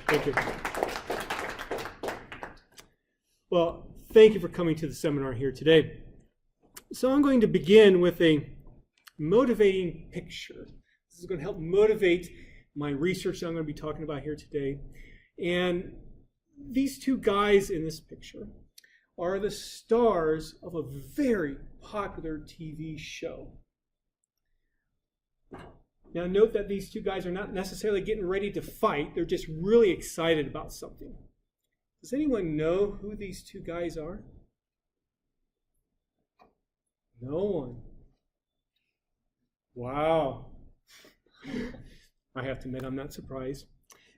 Thank you. Well, thank you for coming to the seminar here today. So I'm going to begin with a motivating picture. This is going to help motivate my research that I'm going to be talking about here today. And these two guys in this picture are the stars of a very popular TV show. Now note that these two guys are not necessarily getting ready to fight. They're just really excited about something. Does anyone know who these two guys are? No one. Wow. I have to admit, I'm not surprised.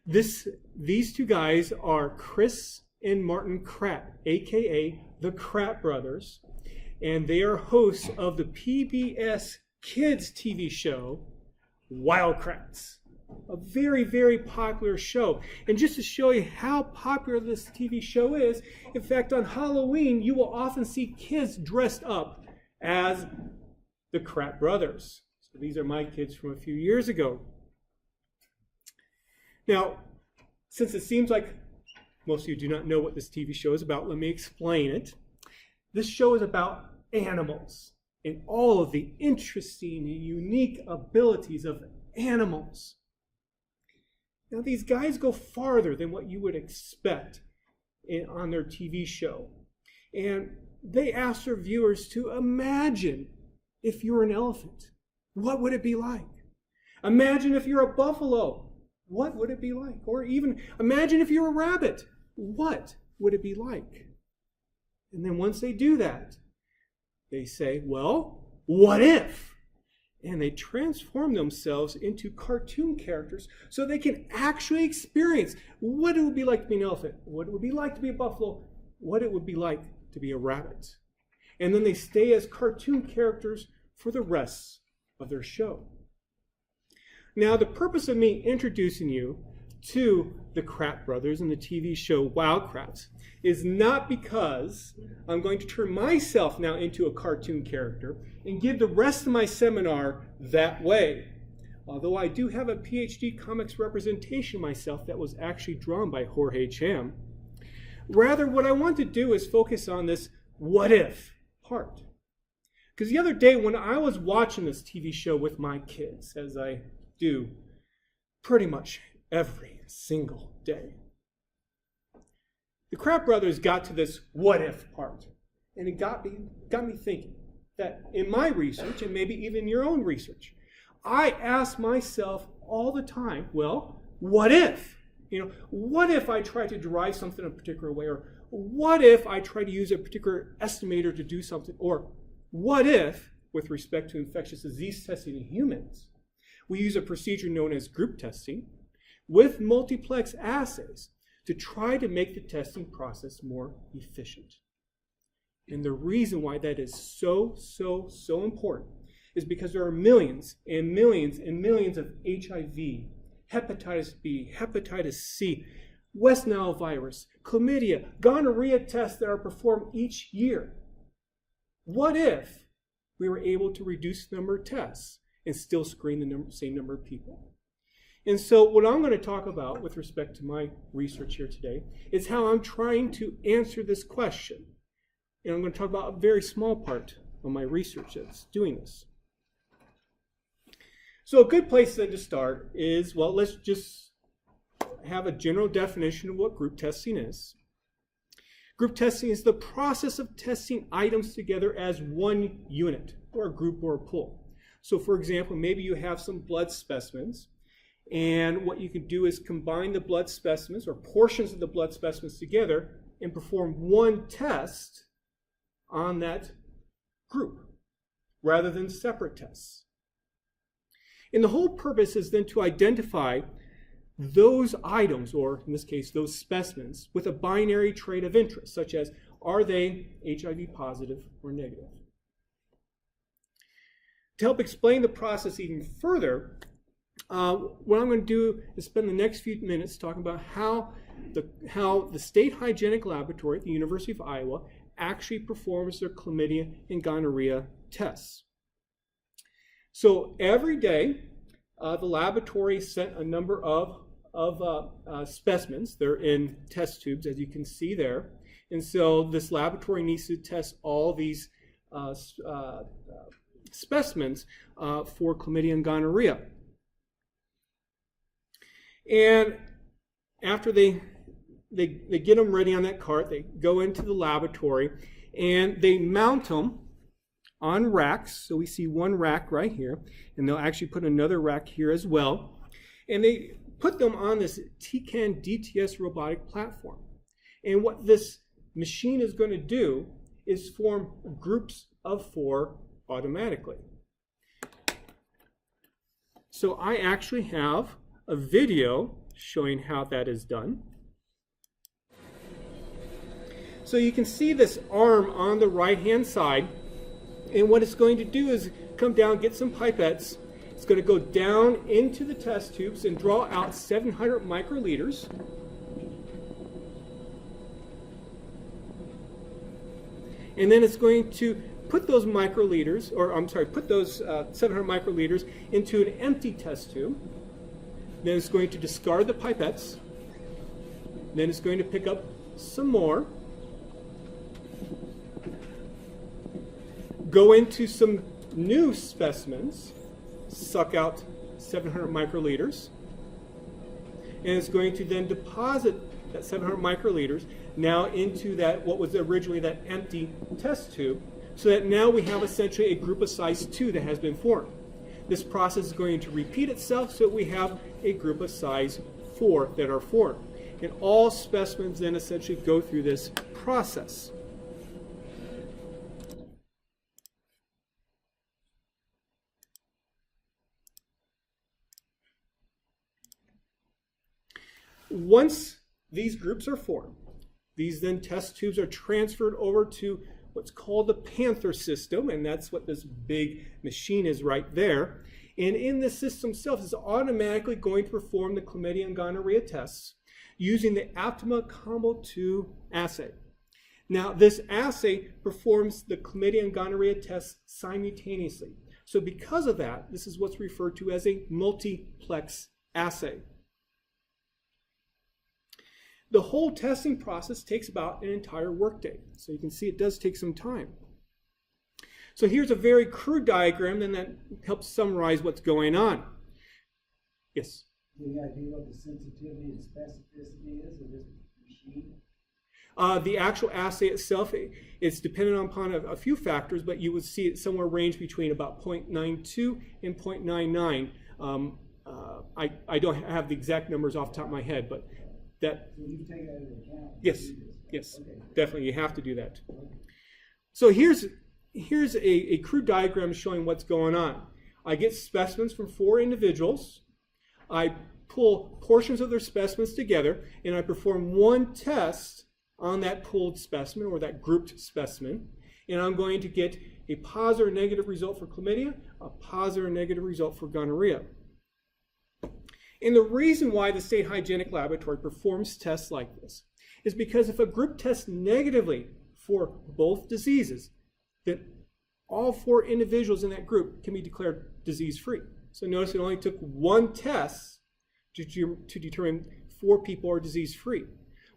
These two guys are Chris and Martin Kratt, aka the Kratt brothers, and they are hosts of the PBS Kids TV show, Wild Kratts. A very, very popular show. And just to show you how popular this TV show is, in fact, on Halloween, you will often see kids dressed up as the Kratt brothers. So these are my kids from a few years ago. Now, since it seems like most of you do not know what this TV show is about, let me explain it. This show is about animals and all of the interesting and unique abilities of animals. Now, these guys go farther than what you would expect on their TV show. And they ask their viewers to imagine if you're an elephant. What would it be like? Imagine if you're a buffalo. What would it be like? Or even imagine if you're a rabbit. What would it be like? And then once they do that, they say, well, what if? And they transform themselves into cartoon characters so they can actually experience what it would be like to be an elephant, what it would be like to be a buffalo, what it would be like to be a rabbit. And then they stay as cartoon characters for the rest of their show. Now, the purpose of me introducing you to the Kratt brothers and the TV show Wild Kratts is not because I'm going to turn myself now into a cartoon character and give the rest of my seminar that way. Although I do have a PhD comics representation myself that was actually drawn by Jorge Cham. Rather, what I want to do is focus on this what if part. Because the other day when I was watching this TV show with my kids, as I do pretty much every single day, the Kratt brothers got to this what if part. And it got me thinking that in my research, and maybe even your own research, I ask myself all the time, well, what if? What if I try to derive something a particular way? Or what if I try to use a particular estimator to do something? Or what if, with respect to infectious disease testing in humans, we use a procedure known as group testing with multiplex assays to try to make the testing process more efficient. And the reason why that is so important is because there are millions and millions and millions of HIV, hepatitis B, hepatitis C, West Nile virus, chlamydia, gonorrhea tests that are performed each year. What if we were able to reduce the number of tests and still screen the same number of people? And so what I'm going to talk about with respect to my research here today is how I'm trying to answer this question. And I'm going to talk about a very small part of my research that's doing this. So a good place then to start is, well, let's just have a general definition of what group testing is. Group testing is the process of testing items together as one unit, or a group or a pool. So for example, maybe you have some blood specimens, and what you can do is combine the blood specimens or portions of the blood specimens together and perform one test on that group rather than separate tests. And the whole purpose is then to identify those items, or in this case, those specimens, with a binary trait of interest, such as are they HIV positive or negative? To help explain the process even further, what I'm going to do is spend the next few minutes talking about how the State Hygienic Laboratory at the University of Iowa actually performs their chlamydia and gonorrhea tests. So every day, the laboratory sent a number of of specimens. They're in test tubes, as you can see there. And so this laboratory needs to test all these specimens for chlamydia and gonorrhea. And after they get them ready on that cart, they go into the laboratory and they mount them on racks. So we see one rack right here, and they'll actually put another rack here as well. And they put them on this TCAN DTS robotic platform. And what this machine is going to do is form groups of 4 automatically. So I actually have a video showing how that is done. So you can see this arm on the right-hand side, and what it's going to do is come down, get some pipettes. It's going to go down into the test tubes and draw out 700 microliters. And then it's going to put those microliters, put those 700 microliters into an empty test tube. Then it's going to discard the pipettes. Then it's going to pick up some more, go into some new specimens, suck out 700 microliters, and it's going to then deposit that 700 microliters now into that, what was originally that empty test tube, so that now we have essentially a group of size 2 that has been formed. This process is going to repeat itself so that we have a group of size 4 that are formed. And all specimens then essentially go through this process. Once these groups are formed, these then test tubes are transferred over to what's called the Panther system, and that's what this big machine is right there. And in this system itself, it's automatically going to perform the chlamydia and gonorrhea tests using the Aptima Combo 2 assay. Now, this assay performs the chlamydia and gonorrhea tests simultaneously. So because of that, this is what's referred to as a multiplex assay. The whole testing process takes about an entire workday. So you can see it does take some time. So here's a very crude diagram, and that helps summarize what's going on. Yes? Any idea what the sensitivity and specificity is of this machine? The actual assay itself, it's dependent upon a few factors, but you would see it somewhere range between about 0.92 and 0.99. I don't have the exact numbers off the top of my head, but that. So you take that into account? Yes, yes, okay. Definitely, you have to do that. So here's a crude diagram showing what's going on. I get specimens from 4 individuals. I pull portions of their specimens together, and I perform one test on that pooled specimen or that grouped specimen, and I'm going to get a positive or negative result for chlamydia, a positive or negative result for gonorrhea. And the reason why the State Hygienic Laboratory performs tests like this is because if a group tests negatively for both diseases, then all 4 individuals in that group can be declared disease-free. So notice it only took one test to determine 4 people are disease-free.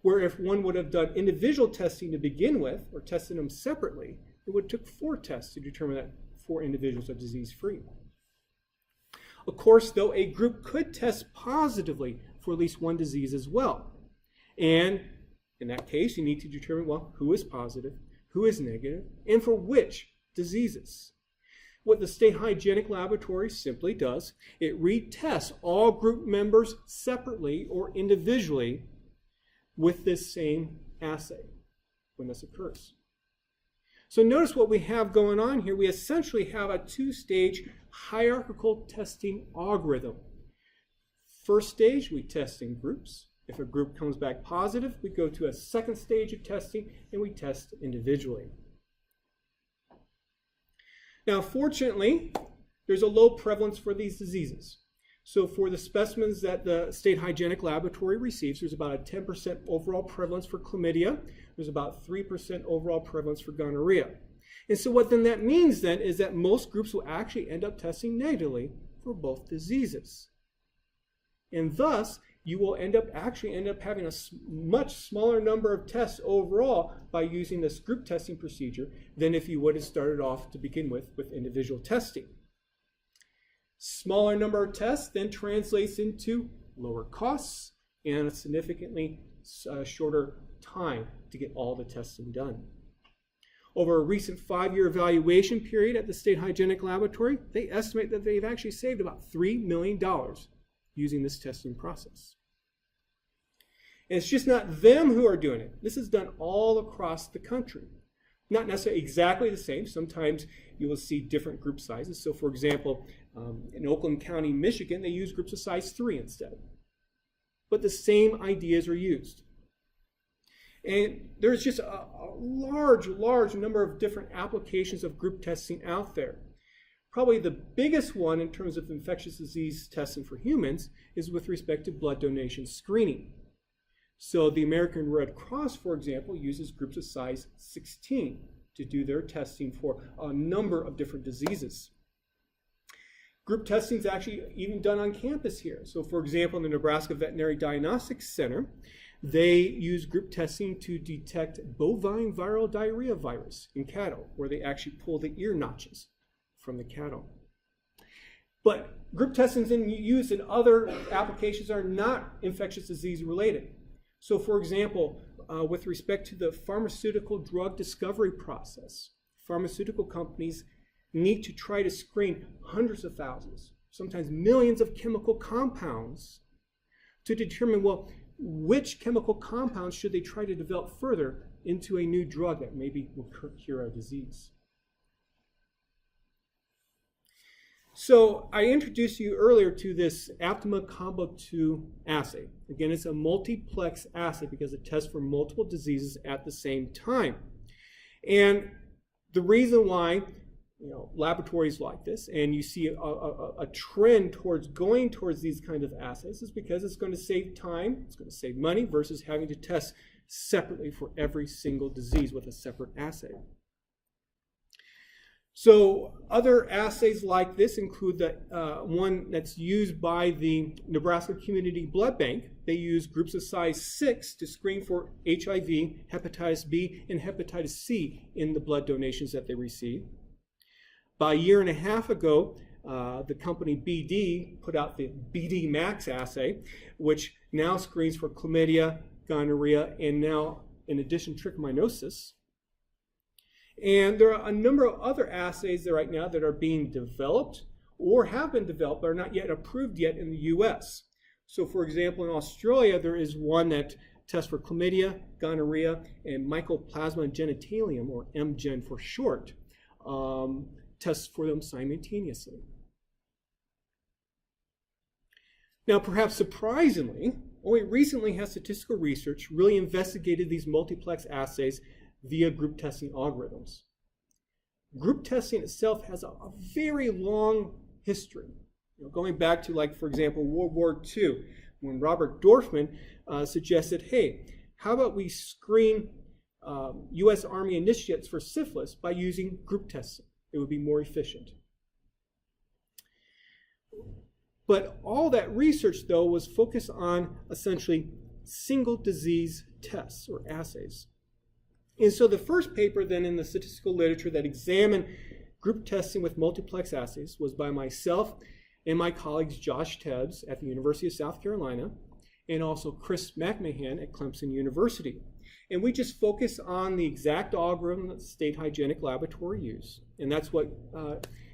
Where if one would have done individual testing to begin with, or tested them separately, it would have took 4 tests to determine that 4 individuals are disease-free. Of course, though, a group could test positively for at least one disease as well. And in that case, you need to determine, well, who is positive, who is negative, and for which diseases. What the State Hygienic Laboratory simply does, it retests all group members separately or individually with this same assay when this occurs. So notice what we have going on here. We essentially have a 2-stage hierarchical testing algorithm. First stage, we test in groups. If a group comes back positive, we go to a second stage of testing and we test individually. Now, fortunately, there's a low prevalence for these diseases. So for the specimens that the State Hygienic Laboratory receives, there's about a 10% overall prevalence for chlamydia. There's about 3% overall prevalence for gonorrhea. And so what then that means then is that most groups will actually end up testing negatively for both diseases. And thus, you will end up having a much smaller number of tests overall by using this group testing procedure than if you would have started off to begin with individual testing. Smaller number of tests then translates into lower costs and a significantly shorter time to get all the testing done. Over a recent 5-year evaluation period at the State Hygienic Laboratory, they estimate that they've actually saved about $3 million using this testing process. And it's just not them who are doing it. This is done all across the country. Not necessarily exactly the same. Sometimes you will see different group sizes. So for example, in Oakland County, Michigan, they use groups of size 3 instead. But the same ideas are used. And there's just a large number of different applications of group testing out there. Probably the biggest one in terms of infectious disease testing for humans is with respect to blood donation screening. So the American Red Cross, for example, uses groups of size 16 to do their testing for a number of different diseases. Group testing is actually even done on campus here. So for example, in the Nebraska Veterinary Diagnostics Center, they use group testing to detect bovine viral diarrhea virus in cattle, where they actually pull the ear notches from the cattle. But group testing is used in other applications that are not infectious disease related. So for example, with respect to the pharmaceutical drug discovery process, pharmaceutical companies need to try to screen hundreds of thousands, sometimes millions of chemical compounds to determine, well, which chemical compounds should they try to develop further into a new drug that maybe will cure a disease. So I introduced you earlier to this Aptima Combo 2 assay. Again, it's a multiplex assay because it tests for multiple diseases at the same time. And the reason why laboratories like this, and you see a trend towards going towards these kind of assays, is because it's going to save time, it's going to save money versus having to test separately for every single disease with a separate assay. So other assays like this include the one that's used by the Nebraska Community Blood Bank. They use groups of size 6 to screen for HIV, hepatitis B, and hepatitis C in the blood donations that they receive. About a year and a half ago, the company BD put out the BD Max assay, which now screens for chlamydia, gonorrhea, and now, in addition, trichomoniasis. And there are a number of other assays there right now that are being developed or have been developed but are not yet approved yet in the US. So for example, in Australia, there is one that tests for chlamydia, gonorrhea, and mycoplasma genitalium, or MGen for short, tests for them simultaneously. Now, perhaps surprisingly, only recently has statistical research really investigated these multiplex assays via group testing algorithms. Group testing itself has a very long history. Going back to, like, for example, World War II, when Robert Dorfman suggested, hey, how about we screen US Army initiates for syphilis by using group testing? It would be more efficient. But all that research, though, was focused on essentially single disease tests or assays. And so the first paper then in the statistical literature that examined group testing with multiplex assays was by myself and my colleagues Josh Tebbs at the University of South Carolina and also Chris McMahon at Clemson University. And we just focus on the exact algorithm that the State Hygienic Laboratory used. And that's what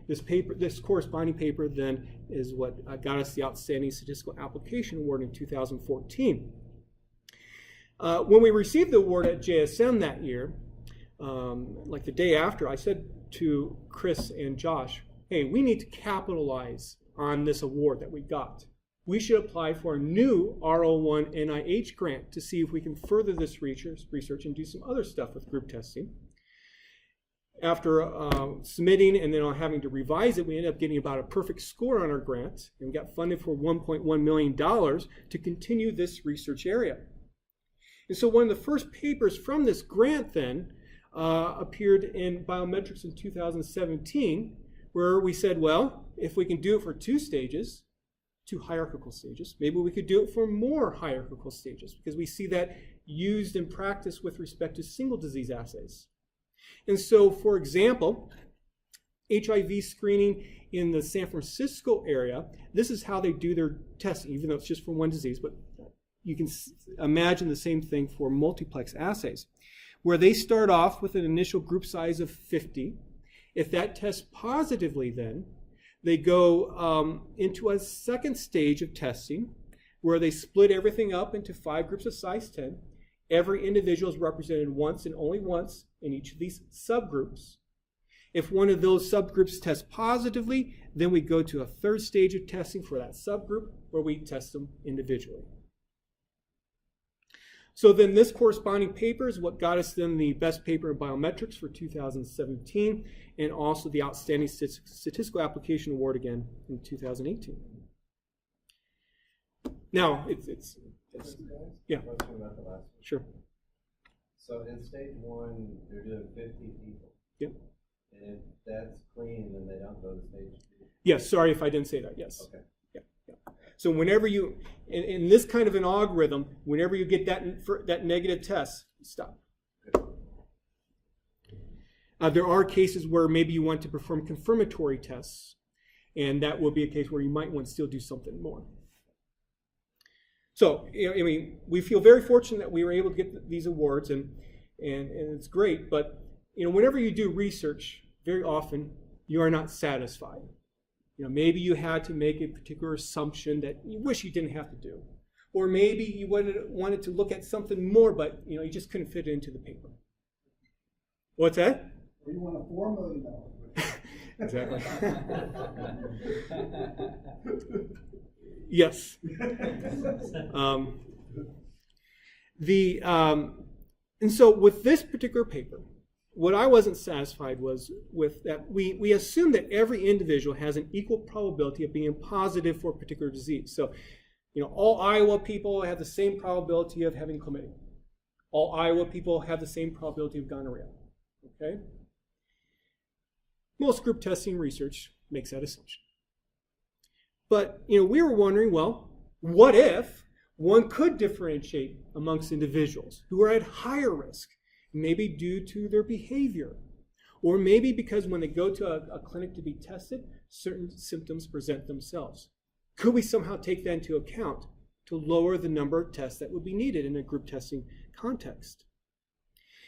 this corresponding paper then is what got us the Outstanding Statistical Application Award in 2014. When we received the award at JSM that year, like the day after, I said to Chris and Josh, hey, we need to capitalize on this award that we got. We should apply for a new R01 NIH grant to see if we can further this research and do some other stuff with group testing. After submitting and then having to revise it, we ended up getting about a perfect score on our grant, and we got funded for $1.1 million to continue this research area. And so one of the first papers from this grant then appeared in Biometrics in 2017, where we said, well, if we can do it for 2 stages, 2 hierarchical stages. Maybe we could do it for more hierarchical stages because we see that used in practice with respect to single disease assays. And so, for example, HIV screening in the San Francisco area, this is how they do their testing, even though it's just for one disease, but you can imagine the same thing for multiplex assays, where they start off with an initial group size of 50. If that tests positively, then they go into a second stage of testing where they split everything up into 5 groups of size 10. Every individual is represented once and only once in each of these subgroups. If one of those subgroups tests positively, then we go to a third stage of testing for that subgroup where we test them individually. So then this corresponding paper is what got us then the best paper in biometrics for 2017 and also the Outstanding Statistical Application Award again in 2018. Now, it's yeah. Question about the last one. Sure. So in stage 1, they're doing 50 people. Yep. And if that's clean, then they don't go to stage 2. Yes, sorry if I didn't say that, yes. Okay. So whenever you, in this kind of an algorithm, whenever you get that negative test, stop. There are cases where maybe you want to perform confirmatory tests, and that will be a case where you might want to still do something more. So, I mean, we feel very fortunate that we were able to get these awards, and it's great, but whenever you do research, very often you are not satisfied. Maybe you had to make a particular assumption that you wish you didn't have to do. Or maybe you wanted to look at something more, but you just couldn't fit it into the paper. What's that? Or you want a $4 million. Exactly. Yes. And so with this particular paper, what I wasn't satisfied was with that we assume that every individual has an equal probability of being positive for a particular disease. So, all Iowa people have the same probability of having chlamydia. All Iowa people have the same probability of gonorrhea. Okay? Most group testing research makes that assumption. But, we were wondering, well, what if one could differentiate amongst individuals who are at higher risk? Maybe due to their behavior, or maybe because when they go to a clinic to be tested, certain symptoms present themselves. Could we somehow take that into account to lower the number of tests that would be needed in a group testing context?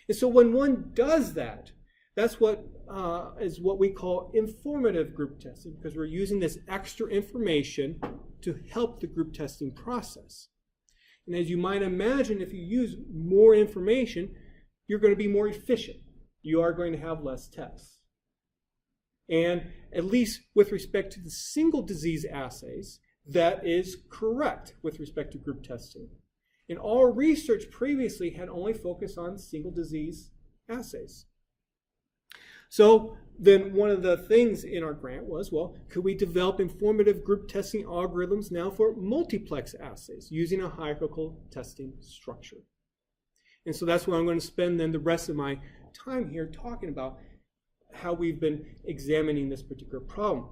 And so when one does that, that's what is what we call informative group testing, because we're using this extra information to help the group testing process. And as you might imagine, if you use more information, you're going to be more efficient. You are going to have less tests. And at least with respect to the single disease assays, that is correct with respect to group testing. And all research previously had only focused on single disease assays. So then one of the things in our grant was, well, could we develop informative group testing algorithms now for multiplex assays using a hierarchical testing structure? And so that's where I'm going to spend then the rest of my time here talking about how we've been examining this particular problem.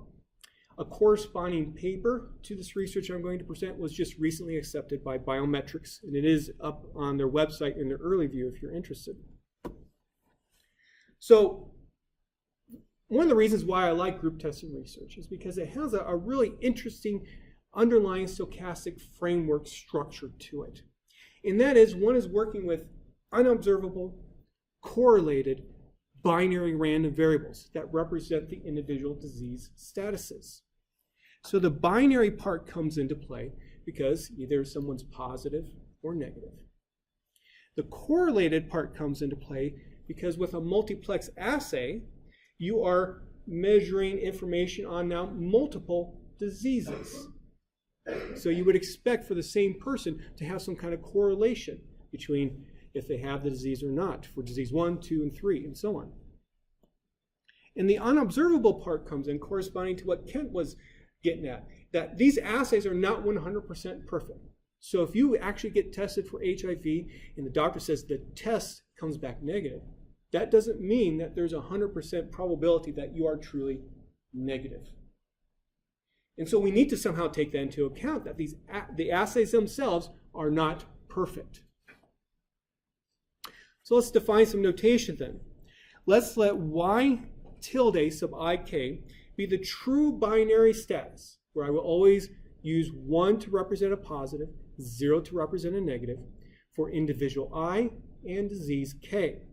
A corresponding paper to this research I'm going to present was just recently accepted by Biometrics, and it is up on their website in their early view if you're interested. So one of the reasons why I like group testing research is because it has a really interesting underlying stochastic framework structure to it. And that is, one is working with unobservable, correlated, binary random variables that represent the individual disease statuses. So the binary part comes into play because either someone's positive or negative. The correlated part comes into play because with a multiplex assay, you are measuring information on now multiple diseases. So you would expect for the same person to have some kind of correlation between if they have the disease or not for disease 1, 2, and 3, and so on. And the unobservable part comes in corresponding to what Kent was getting at, that these assays are not 100% perfect. So if you actually get tested for HIV and the doctor says the test comes back negative, that doesn't mean that there's a 100% probability that you are truly negative. And so we need to somehow take that into account, that the assays themselves are not perfect. So let's define some notation then. Let's let y tilde sub ik be the true binary status, where I will always use 1 to represent a positive, 0 to represent a negative, for individual I and disease k.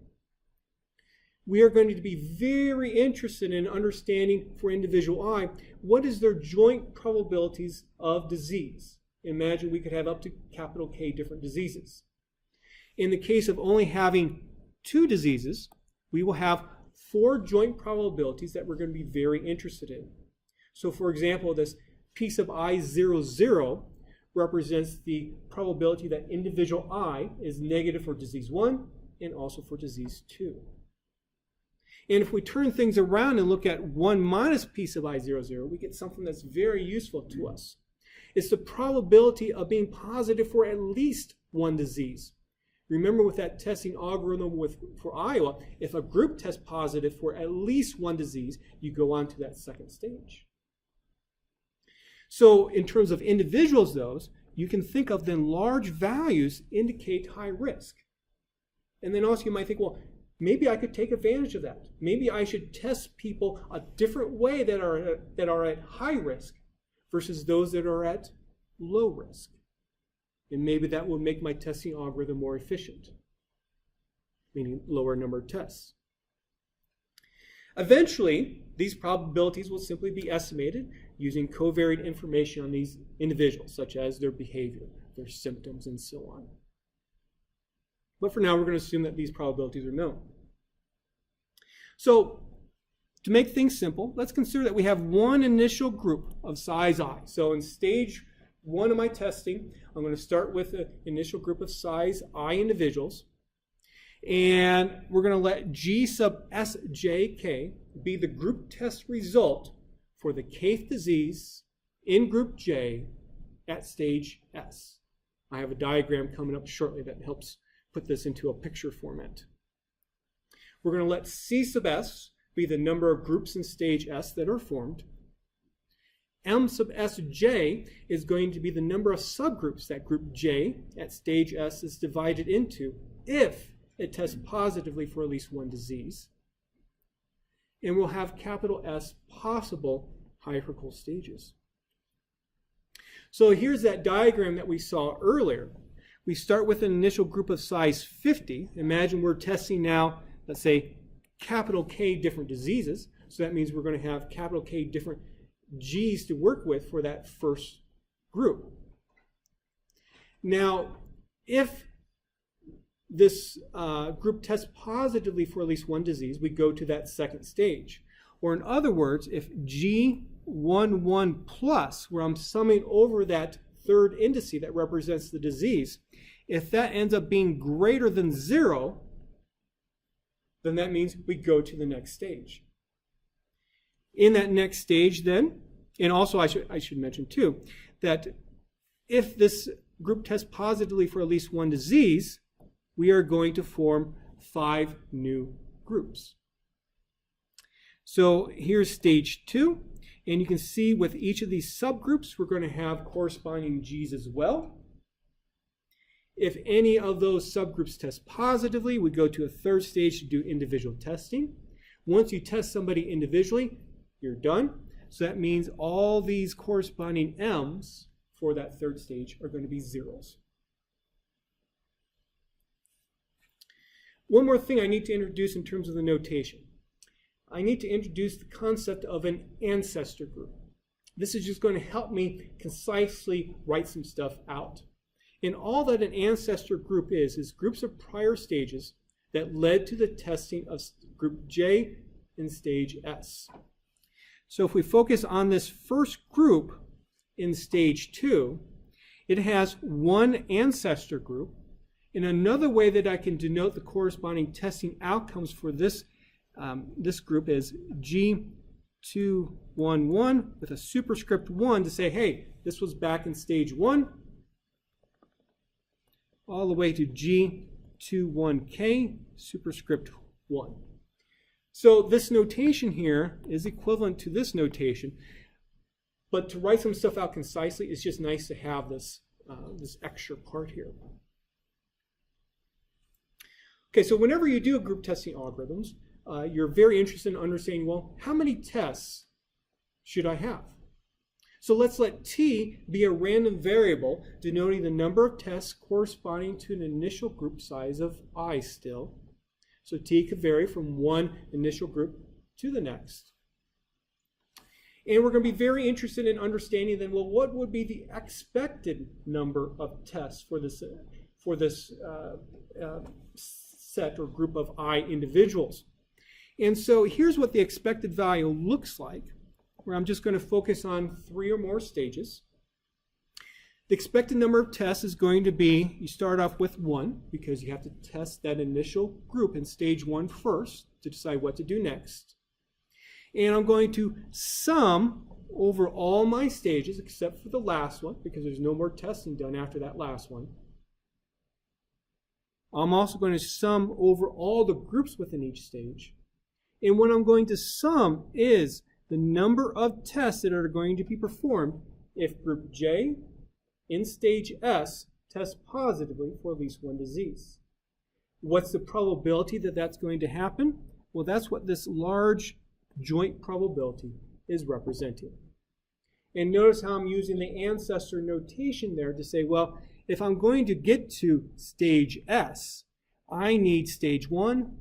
We are going to be very interested in understanding for individual I, what is their joint probabilities of disease. Imagine we could have up to capital K different diseases. In the case of only having 2 diseases, we will have 4 joint probabilities that we're going to be very interested in. So for example, this P sub I 0, 0 represents the probability that individual I is negative for disease 1 and also for disease 2. And if we turn things around and look at 1 minus P sub I 0, 0, we get something that's very useful to us. It's the probability of being positive for at least 1 disease. Remember with that testing algorithm for Iowa, if a group tests positive for at least 1 disease, you go on to that second stage. So in terms of individuals, those, you can think of then large values indicate high risk. And then also you might think, well, maybe I could take advantage of that. Maybe I should test people a different way that are at high risk versus those that are at low risk. And maybe that will make my testing algorithm more efficient, meaning lower number of tests. Eventually, these probabilities will simply be estimated using covariate information on these individuals, such as their behavior, their symptoms, and so on. But for now, we're going to assume that these probabilities are known. So, to make things simple, let's consider that we have one initial group of size I. So in stage 1 of my testing, I'm going to start with an initial group of size I individuals. And we're going to let G sub Sjk be the group test result for the kth disease in group J at stage S. I have a diagram coming up shortly that helps put this into a picture format. We're going to let C sub S be the number of groups in stage S that are formed. M sub Sj is going to be the number of subgroups that group J at stage S is divided into if it tests positively for at least 1 disease. And we'll have capital S possible hierarchical stages. So here's that diagram that we saw earlier. We start with an initial group of size 50. Imagine we're testing now, let's say, capital K different diseases. So that means we're going to have capital K different G's to work with for that first group. Now, if this group tests positively for at least 1 disease, we go to that second stage. Or in other words, if G11 plus, where I'm summing over that third indice that represents the disease, if that ends up being greater than 0, then that means we go to the next stage. In that next stage then, and also I should mention too, that if this group tests positively for at least 1 disease, we are going to form 5 new groups. So here's stage 2, and you can see with each of these subgroups, we're going to have corresponding G's as well. If any of those subgroups test positively, we go to a third stage to do individual testing. Once you test somebody individually, you're done. So that means all these corresponding M's for that third stage are going to be zeros. One more thing I need to introduce in terms of the notation. I need to introduce the concept of an ancestor group. This is just going to help me concisely write some stuff out. And all that an ancestor group is groups of prior stages that led to the testing of group J in stage S. So if we focus on this first group in stage 2, it has one ancestor group. And another way that I can denote the corresponding testing outcomes for this group is G211 with a superscript 1 to say, hey, this was back in stage 1, all the way to G21K superscript 1. So this notation here is equivalent to this notation. But to write some stuff out concisely, it's just nice to have this, this extra part here. Okay, so whenever you do group testing algorithms, you're very interested in understanding, well, how many tests should I have? So let's let t be a random variable denoting the number of tests corresponding to an initial group size of I still. So t could vary from one initial group to the next. And we're going to be very interested in understanding then, well, what would be the expected number of tests for this set or group of I individuals. And so here's what the expected value looks like, where I'm just going to focus on 3 or more stages. The expected number of tests is going to be, you start off with 1 because you have to test that initial group in stage 1 first to decide what to do next. And I'm going to sum over all my stages except for the last one because there's no more testing done after that last one. I'm also going to sum over all the groups within each stage. And what I'm going to sum is the number of tests that are going to be performed if group J in stage S tests positively for at least one disease. What's the probability that that's going to happen? Well, that's what this large joint probability is representing. And notice how I'm using the ancestor notation there to say, well, if I'm going to get to stage S, I need stage 1,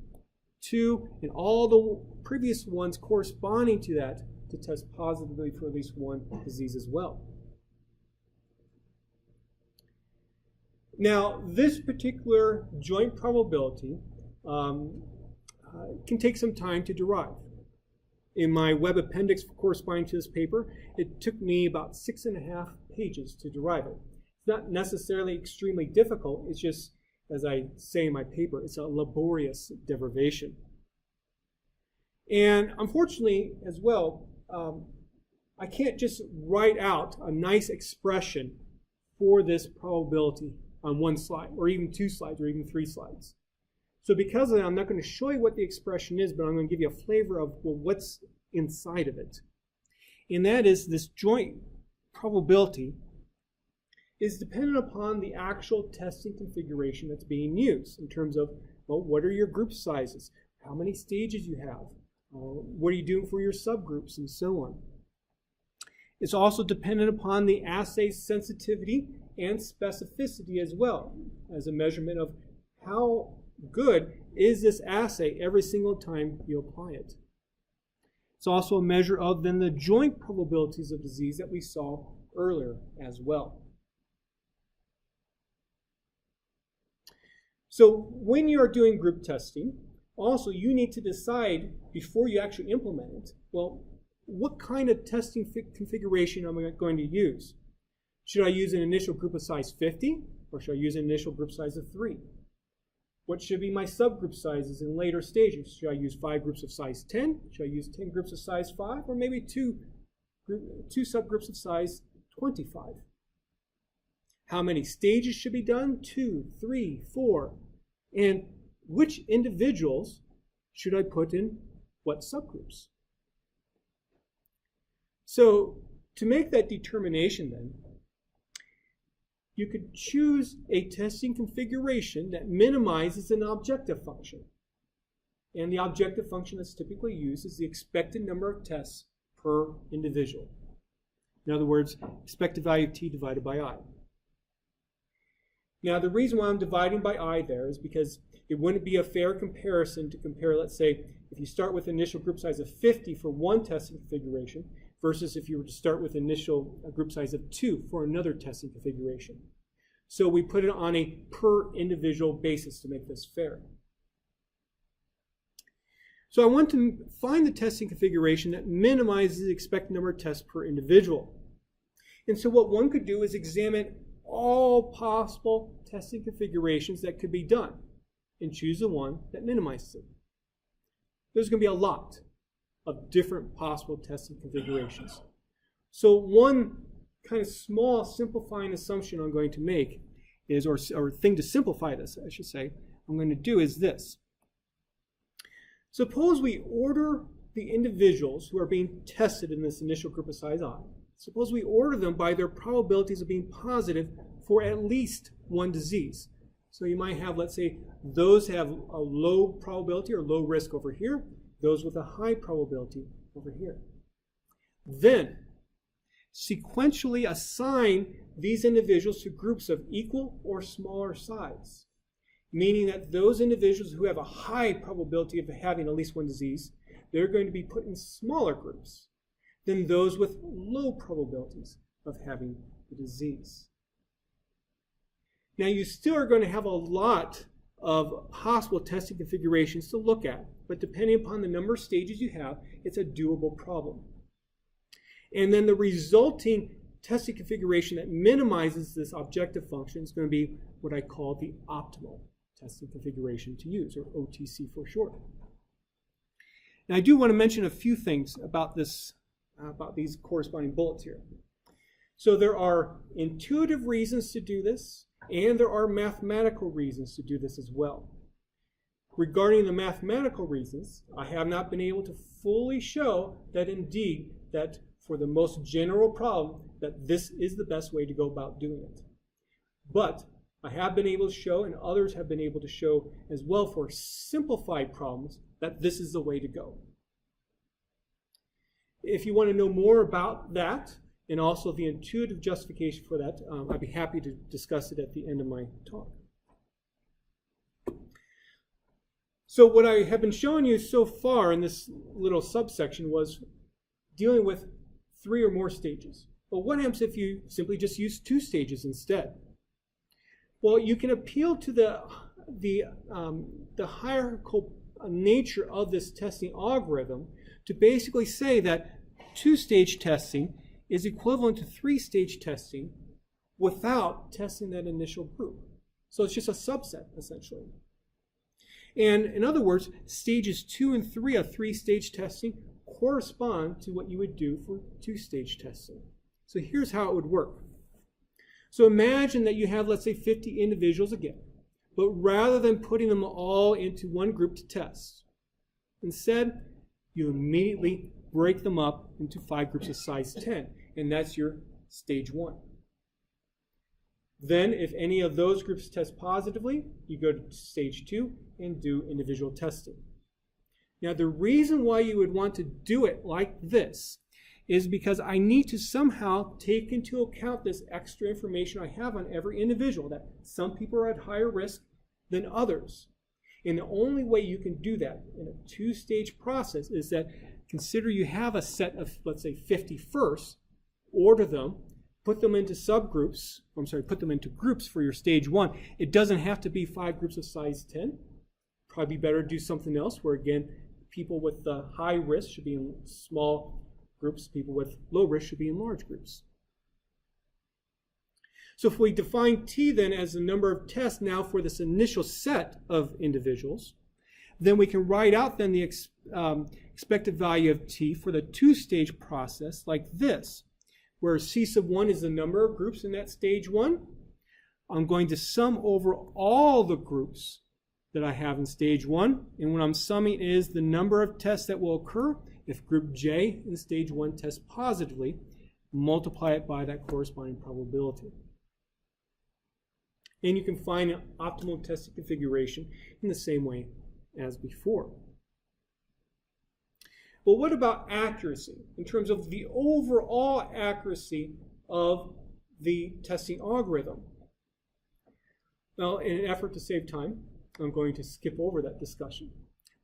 2, and all the previous ones corresponding to that to test positively for at least one disease as well. Now, this particular joint probability can take some time to derive. In my web appendix corresponding to this paper, it took me about 6.5 pages to derive it. It's not necessarily extremely difficult. It's just, as I say in my paper, it's a laborious derivation. And unfortunately, as well, I can't just write out a nice expression for this probability on one slide, or even 2 slides, or even 3 slides. So because of that, I'm not going to show you what the expression is, but I'm going to give you a flavor of, well, what's inside of it. And that is this joint probability is dependent upon the actual testing configuration that's being used in terms of, well, what are your group sizes? How many stages you have? What are you doing for your subgroups and so on? It's also dependent upon the assay's sensitivity and specificity as well, as a measurement of how good is this assay every single time you apply it. It's also a measure of then the joint probabilities of disease that we saw earlier as well. So when you are doing group testing, also you need to decide before you actually implement it, well, what kind of testing configuration am I going to use? Should I use an initial group of size 50, or should I use an initial group size of 3? What should be my subgroup sizes in later stages? Should I use 5 groups of size 10? Should I use 10 groups of size 5? Or maybe two subgroups of size 25? How many stages should be done? 2, 3, 4. And which individuals should I put in what subgroups? So to make that determination then, you could choose a testing configuration that minimizes an objective function. And the objective function that's typically used is the expected number of tests per individual. In other words, expected value of t divided by I. Now, the reason why I'm dividing by I there is because it wouldn't be a fair comparison to compare, let's say, if you start with initial group size of 50 for one testing configuration versus if you were to start with initial group size of 2 for another testing configuration. So we put it on a per individual basis to make this fair. So I want to find the testing configuration that minimizes the expected number of tests per individual. And so what one could do is examine all possible testing configurations that could be done and choose the one that minimizes it. There's going to be a lot of different possible testing configurations. So one kind of small simplifying assumption I'm going to make is, or thing to simplify this, I should say, I'm going to do is this. Suppose we order the individuals who are being tested in this initial group of size I, suppose we order them by their probabilities of being positive for at least one disease. So you might have, let's say, those have a low probability or low risk over here, those with a high probability over here. Then, sequentially assign these individuals to groups of equal or smaller size, meaning that those individuals who have a high probability of having at least one disease, they're going to be put in smaller groups than those with low probabilities of having the disease. Now, you still are going to have a lot of possible testing configurations to look at, but depending upon the number of stages you have, it's a doable problem. And then the resulting testing configuration that minimizes this objective function is going to be what I call the optimal testing configuration to use, or OTC for short. Now, I do want to mention a few things about this, about these corresponding bullets here. So there are intuitive reasons to do this, and there are mathematical reasons to do this as well. Regarding the mathematical reasons, I have not been able to fully show that indeed that for the most general problem that this is the best way to go about doing it. But I have been able to show, and others have been able to show as well for simplified problems, that this is the way to go. If you want to know more about that, and also the intuitive justification for that, I'd be happy to discuss it at the end of my talk. So what I have been showing you so far in this little subsection was dealing with 3 or more stages. But what happens if you simply just use 2 stages instead? Well, you can appeal to the hierarchical nature of this testing algorithm to basically say that 2-stage testing is equivalent to 3-stage testing without testing that initial group. So it's just a subset, essentially. And in other words, stages 2 and 3 of 3-stage testing correspond to what you would do for 2-stage testing. So here's how it would work. So imagine that you have, let's say, 50 individuals again, but rather than putting them all into one group to test, instead, you immediately break them up into 5 groups of size 10, and that's your stage 1. Then, if any of those groups test positively, you go to stage 2 and do individual testing. Now, the reason why you would want to do it like this is because I need to somehow take into account this extra information I have on every individual, that some people are at higher risk than others. And the only way you can do that in a 2-stage process is that consider you have a set of, let's say, 50 first, order them, put them into subgroups, put them into groups for your stage 1. It doesn't have to be 5 groups of size 10. Probably better to do something else where, again, people with high risk should be in small groups, people with low risk should be in large groups. So if we define T then as the number of tests now for this initial set of individuals, then we can write out then the expected value of T for the 2-stage process like this, where C sub 1 is the number of groups in that stage 1. I'm going to sum over all the groups that I have in stage 1, and what I'm summing is the number of tests that will occur if group J in stage 1 tests positively, multiply it by that corresponding probability. And you can find an optimal testing configuration in the same way as before. But what about accuracy in terms of the overall accuracy of the testing algorithm? Well, in an effort to save time, I'm going to skip over that discussion.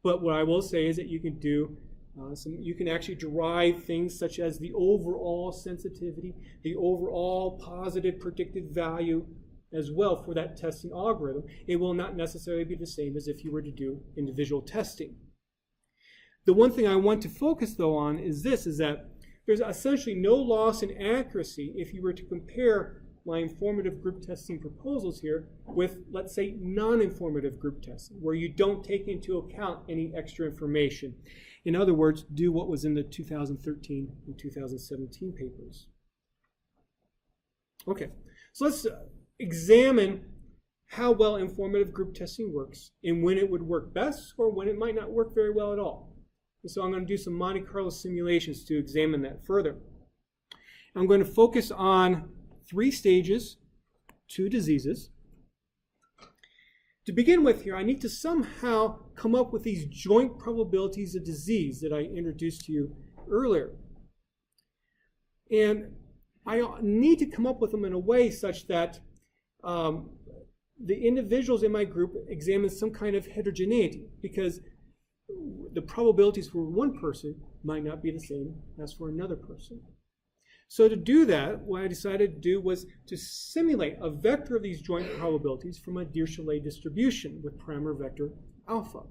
But what I will say is that you can do you can actually derive things such as the overall sensitivity, the overall positive predicted value as well for that testing algorithm. It will not necessarily be the same as if you were to do individual testing. The one thing I want to focus though on is this, is that there's essentially no loss in accuracy if you were to compare my informative group testing proposals here with, let's say, non-informative group testing, where you don't take into account any extra information. In other words, do what was in the 2013 and 2017 papers. Okay, so let's examine how well informative group testing works and when it would work best or when it might not work very well at all. And so I'm going to do some Monte Carlo simulations to examine that further. I'm going to focus on 3 stages, 2 diseases. To begin with here, I need to somehow come up with these joint probabilities of disease that I introduced to you earlier. And I need to come up with them in a way such that the individuals in my group examine some kind of heterogeneity, because the probabilities for one person might not be the same as for another person. So to do that, what I decided to do was to simulate a vector of these joint probabilities from a Dirichlet distribution with parameter vector alpha.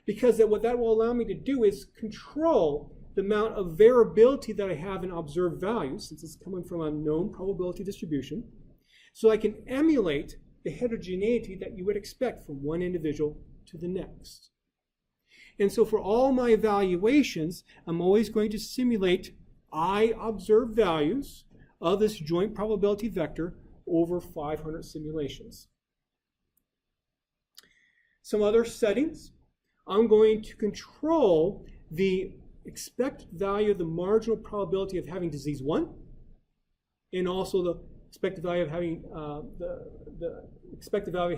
Because what that will allow me to do is control the amount of variability that I have in observed values, since it's coming from a known probability distribution, so I can emulate the heterogeneity that you would expect from one individual to the next. And so for all my evaluations, I'm always going to simulate observed values of this joint probability vector over 500 simulations. Some other settings, I'm going to control the expected value of the marginal probability of having disease 1, and also the expected value of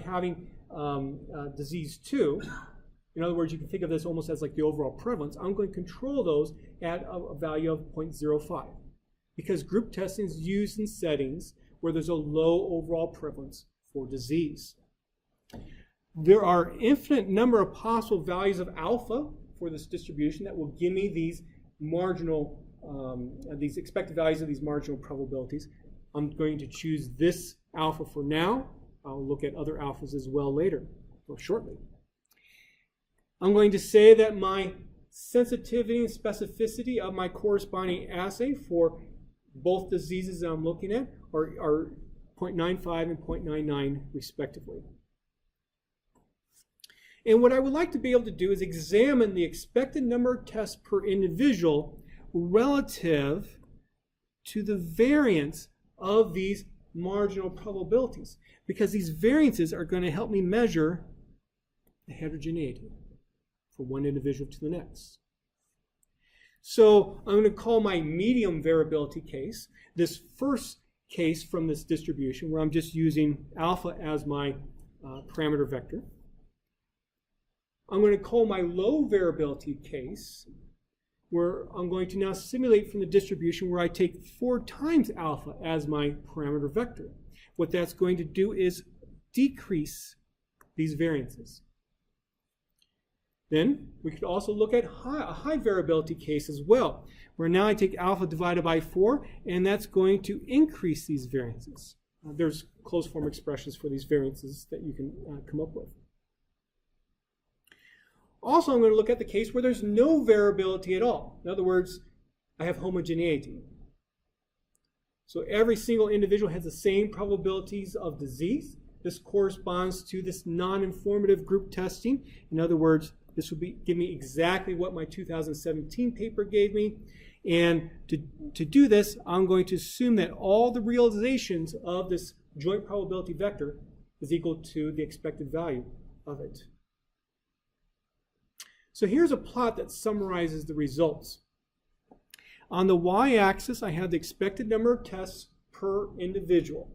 having disease 2. In other words, you can think of this almost as like the overall prevalence. I'm going to control those at a value of 0.05, because group testing is used in settings where there's a low overall prevalence for disease. There are infinite number of possible values of alpha for this distribution that will give me these marginal, these expected values of these marginal probabilities. I'm going to choose this alpha for now. I'll look at other alphas as well later, or shortly. I'm going to say that my sensitivity and specificity of my corresponding assay for both diseases that I'm looking at are 0.95 and 0.99 respectively. And what I would like to be able to do is examine the expected number of tests per individual relative to the variance of these marginal probabilities, because these variances are going to help me measure the heterogeneity from one individual to the next. So I'm going to call my medium variability case this first case from this distribution where I'm just using alpha as my parameter vector. I'm going to call my low variability case where I'm going to now simulate from the distribution where I take 4 times alpha as my parameter vector. What that's going to do is decrease these variances. Then we could also look at a high variability case as well, where now I take alpha divided by 4, and that's going to increase these variances. There's closed form expressions for these variances that you can come up with. Also, I'm going to look at the case where there's no variability at all. In other words, I have homogeneity. So every single individual has the same probabilities of disease. This corresponds to this non-informative group testing. In other words, this will give me exactly what my 2017 paper gave me. And to do this, I'm going to assume that all the realizations of this joint probability vector is equal to the expected value of it. So here's a plot that summarizes the results. On the y-axis, I have the expected number of tests per individual.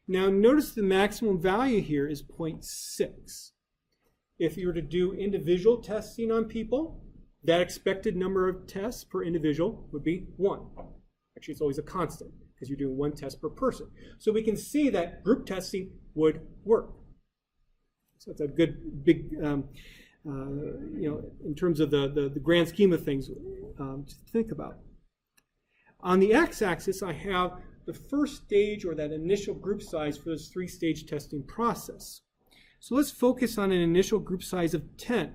Now notice the maximum value here is 0.6. If you were to do individual testing on people, that expected number of tests per individual would be 1. Actually, it's always a constant because you're doing 1 test per person. So we can see that group testing would work. So that's a good big, in terms of the grand scheme of things to think about. On the x-axis, I have the first stage, or that initial group size for this 3-stage testing process. So let's focus on an initial group size of 10.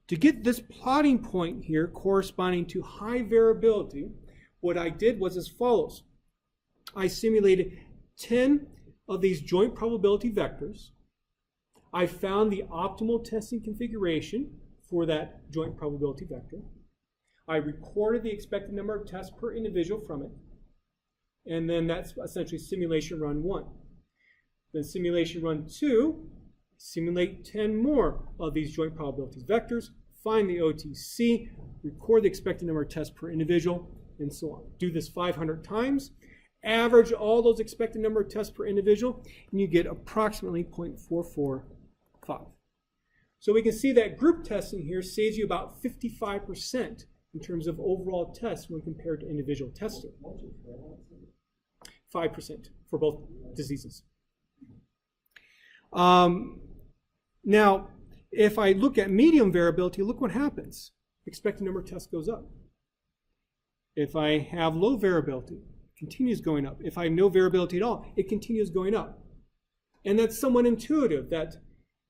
To get this plotting point here corresponding to high variability, what I did was as follows. I simulated 10 of these joint probability vectors. I found the optimal testing configuration for that joint probability vector. I recorded the expected number of tests per individual from it. And then that's essentially simulation run 1. Then simulation run 2, simulate 10 more of these joint probabilities vectors, find the OTC, record the expected number of tests per individual, and so on. Do this 500 times, average all those expected number of tests per individual, and you get approximately 0.445. So we can see that group testing here saves you about 55% in terms of overall tests when compared to individual testing. 5% for both diseases. Now, if I look at medium variability, look what happens. Expected number of tests goes up. If I have low variability, it continues going up. If I have no variability at all, it continues going up. And that's somewhat intuitive, that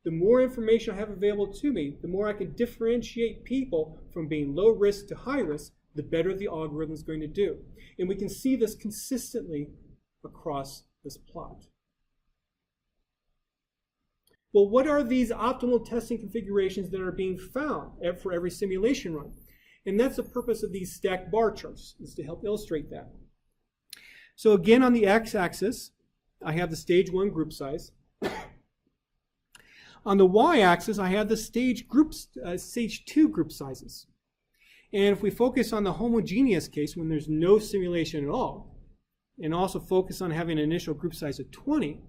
the more information I have available to me, the more I can differentiate people from being low risk to high risk, the better the algorithm is going to do. And we can see this consistently across this plot. Well, what are these optimal testing configurations that are being found for every simulation run? And that's the purpose of these stacked bar charts, is to help illustrate that. So again, on the x-axis, I have the stage 1 group size. On the y-axis, I have the stage 2 group sizes. And if we focus on the homogeneous case, when there's no simulation at all, and also focus on having an initial group size of 20,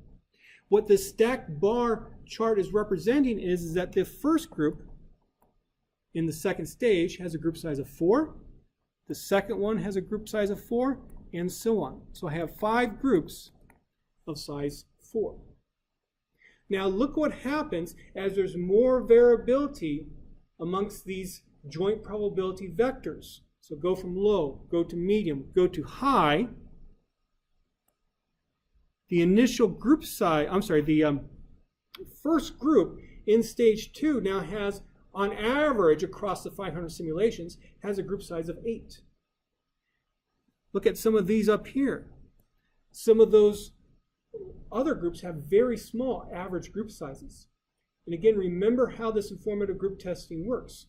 what the stacked bar chart is representing is that the first group in the second stage has a group size of 4, the second one has a group size of 4, and so on. So I have 5 groups of size 4. Now look what happens as there's more variability amongst these joint probability vectors. So go from low, go to medium, go to high. The initial group size, the first group in stage 2 now has, on average across the 500 simulations, has a group size of 8. Look at some of these up here. Some of those other groups have very small average group sizes. And again, remember how this informative group testing works.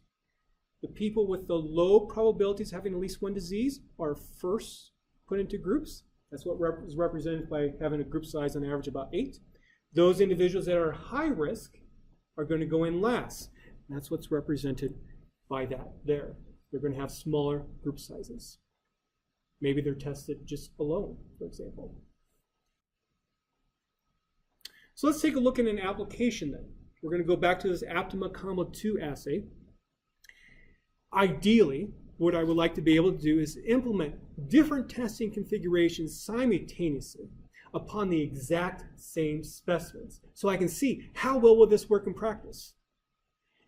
The people with the low probabilities having at least one disease are first put into groups. That's what is represented by having a group size on average about 8. Those individuals that are high risk are going to go in last. And that's what's represented by that there. They're going to have smaller group sizes. Maybe they're tested just alone, for example. So let's take a look at an application then. We're going to go back to this Aptima Combo 2 assay. Ideally, what I would like to be able to do is implement different testing configurations simultaneously upon the exact same specimens, so I can see how well will this work in practice.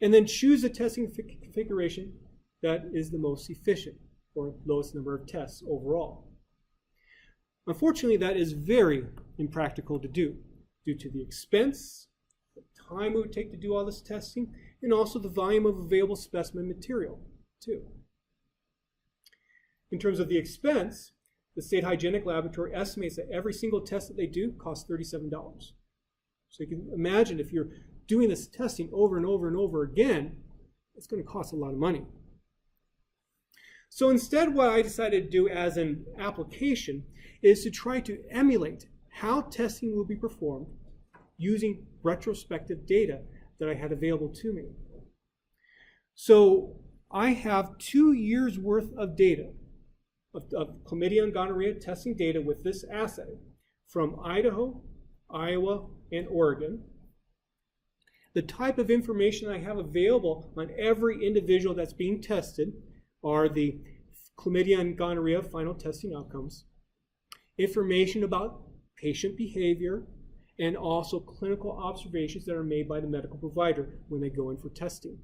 And then choose a testing configuration that is the most efficient, or lowest number of tests overall. Unfortunately, that is very impractical to do, due to the expense, the time it would take to do all this testing, and also the volume of available specimen material, too. In terms of the expense, the State Hygienic Laboratory estimates that every single test that they do costs $37. So you can imagine if you're doing this testing over and over and over again, it's going to cost a lot of money. So instead, what I decided to do as an application is to try to emulate how testing will be performed using retrospective data that I had available to me. So I have 2 years worth of data, of chlamydia and gonorrhea testing data with this assay from Idaho, Iowa, and Oregon. The type of information I have available on every individual that's being tested are the chlamydia and gonorrhea final testing outcomes, information about patient behavior, and also clinical observations that are made by the medical provider when they go in for testing.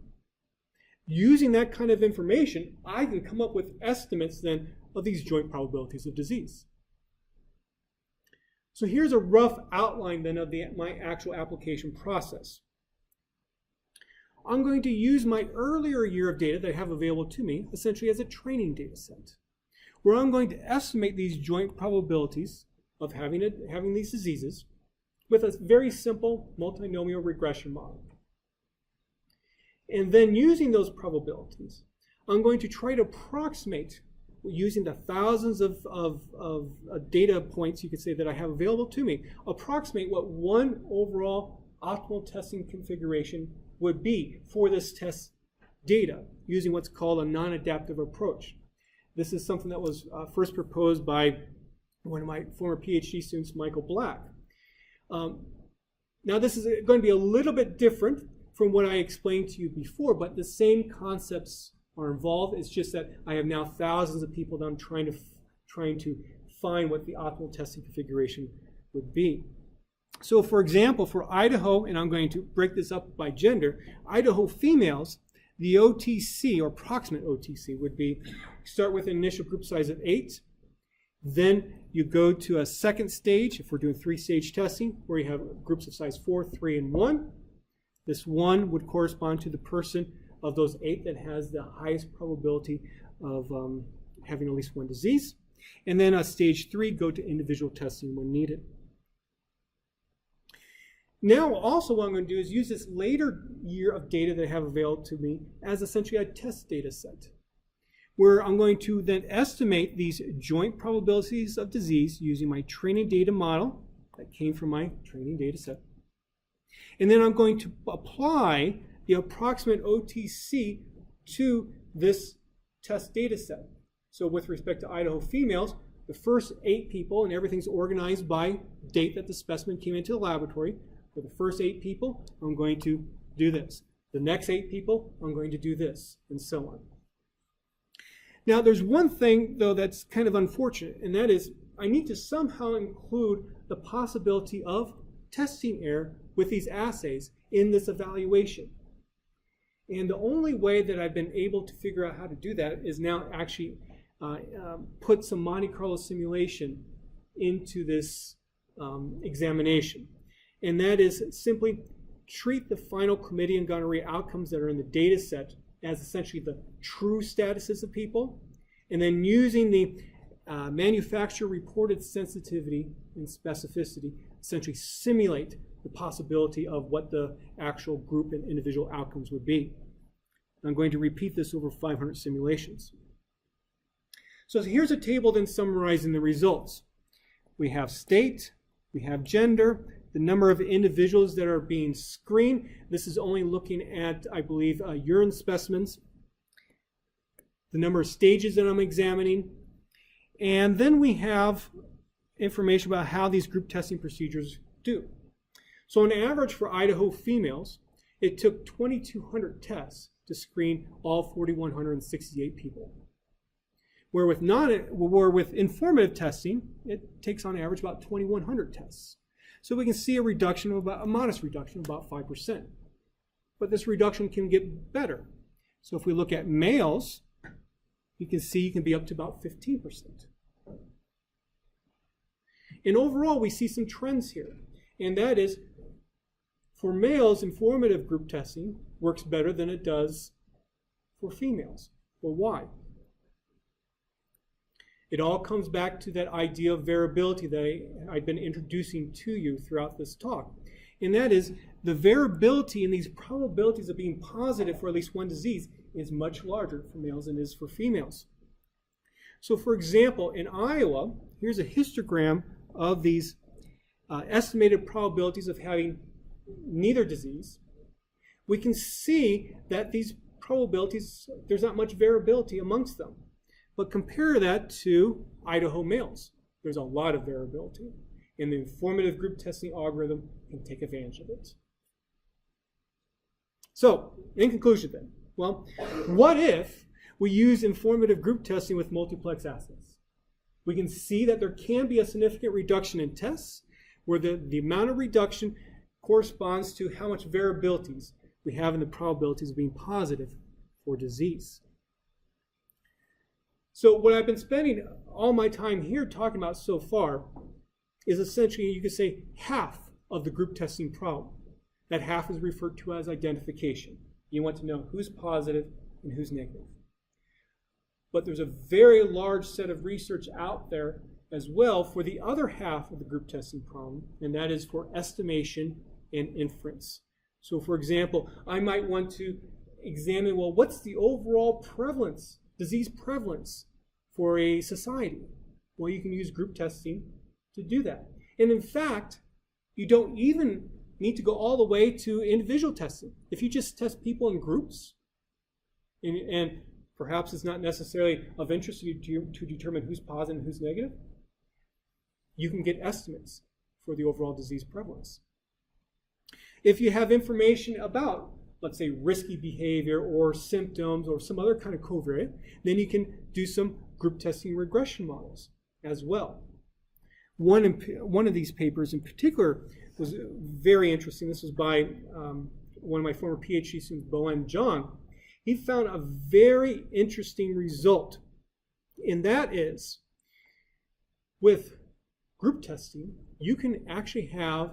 Using that kind of information, I can come up with estimates then of these joint probabilities of disease. So here's a rough outline then of my actual application process. I'm going to use my earlier year of data that I have available to me essentially as a training data set, where I'm going to estimate these joint probabilities of having these diseases with a very simple multinomial regression model. And then using those probabilities, I'm going to try to approximate, using the thousands of data points, you could say, that I have available to me, approximate what one overall optimal testing configuration would be for this test data using what's called a non-adaptive approach. This is something that was first proposed by one of my former PhD students, Michael Black. Now this is going to be a little bit different from what I explained to you before, but the same concepts are involved. It's just that I have now thousands of people that I'm trying to find what the optimal testing configuration would be. So for example, for Idaho, and I'm going to break this up by gender, Idaho females, the OTC, or approximate OTC, would be start with an initial group size of 8. Then you go to a second stage, if we're doing 3-stage testing, where you have groups of size 4, 3, and 1. This 1 would correspond to the person of those 8 that has the highest probability of having at least one disease. And then stage 3, go to individual testing when needed. Now, also what I'm going to do is use this later year of data that I have available to me as essentially a test data set, where I'm going to then estimate these joint probabilities of disease using my training data model that came from my training data set. And then I'm going to apply the approximate OTC to this test data set. So with respect to Idaho females, the first 8 people, and everything's organized by date that the specimen came into the laboratory. For the first 8 people, I'm going to do this. The next 8 people, I'm going to do this, and so on. Now, there's one thing, though, that's kind of unfortunate, and that is I need to somehow include the possibility of testing error with these assays in this evaluation. And the only way that I've been able to figure out how to do that is now actually put some Monte Carlo simulation into this examination. And that is simply treat the final chlamydia and gonorrhea outcomes that are in the data set as essentially the true statuses of people, and then using the manufacturer reported sensitivity and specificity, essentially simulate the possibility of what the actual group and individual outcomes would be. I'm going to repeat this over 500 simulations. So here's a table then summarizing the results. We have state, we have gender, the number of individuals that are being screened. This is only looking at, I believe, urine specimens. The number of stages that I'm examining. And then we have information about how these group testing procedures do. So on average for Idaho females, it took 2,200 tests to screen all 4,168 people. Where with informative testing, it takes on average about 2,100 tests. So we can see a reduction of a modest reduction of about 5%. But this reduction can get better. So if we look at males, you can see you can be up to about 15%. And overall, we see some trends here. And that is, for males, informative group testing works better than it does for females. Well, why? It all comes back to that idea of variability that I've been introducing to you throughout this talk. And that is, the variability in these probabilities of being positive for at least one disease is much larger for males than it is for females. So for example, in Iowa, here's a histogram of these estimated probabilities of having neither disease. We can see that these probabilities, there's not much variability amongst them. But compare that to Idaho males. There's a lot of variability, and the informative group testing algorithm can take advantage of it. So, in conclusion then, well, what if we use informative group testing with multiplex assays? We can see that there can be a significant reduction in tests, where the amount of reduction corresponds to how much variabilities we have in the probabilities of being positive for disease. So what I've been spending all my time here talking about so far is essentially, you could say, half of the group testing problem. That half is referred to as identification. You want to know who's positive and who's negative. But there's a very large set of research out there as well for the other half of the group testing problem, and that is for estimation and inference. So for example, I might want to examine, well, what's the overall prevalence, disease prevalence for a society? Well, you can use group testing to do that. And in fact, you don't even need to go all the way to individual testing. If you just test people in groups and Perhaps it's not necessarily of interest to determine who's positive and who's negative. You can get estimates for the overall disease prevalence. If you have information about, let's say, risky behavior or symptoms or some other kind of covariate, then you can do some group testing regression models as well. One of these papers in particular was very interesting. This was by one of my former PhD students, Bowen John. He found a very interesting result, and that is, with group testing, you can actually have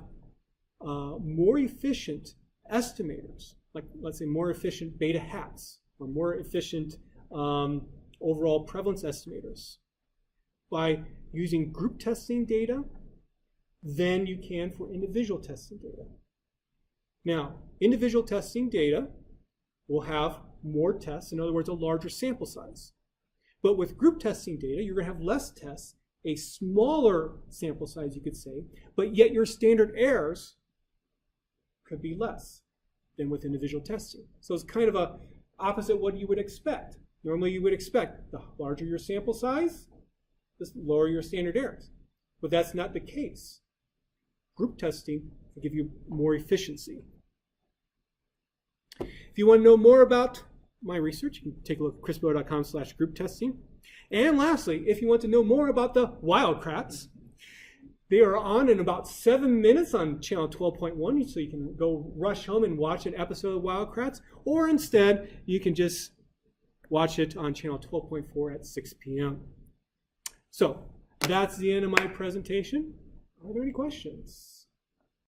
more efficient estimators, like let's say more efficient beta hats, or more efficient overall prevalence estimators by using group testing data than you can for individual testing data. Now, individual testing data will have more tests, in other words, a larger sample size. But with group testing data, you're going to have less tests, a smaller sample size, you could say, but yet your standard errors could be less than with individual testing. So it's kind of a opposite what you would expect. Normally you would expect the larger your sample size, the lower your standard errors. But that's not the case. Group testing will give you more efficiency. If you want to know more about my research, you can take a look at chrisbilder.com/group testing. And lastly, if you want to know more about the wildcrats, they are on in about 7 minutes on channel 12.1, so you can go rush home and watch an episode of Wildcrats, or instead, you can just watch it on channel 12.4 at 6 p.m. So, that's the end of my presentation. Are there any questions?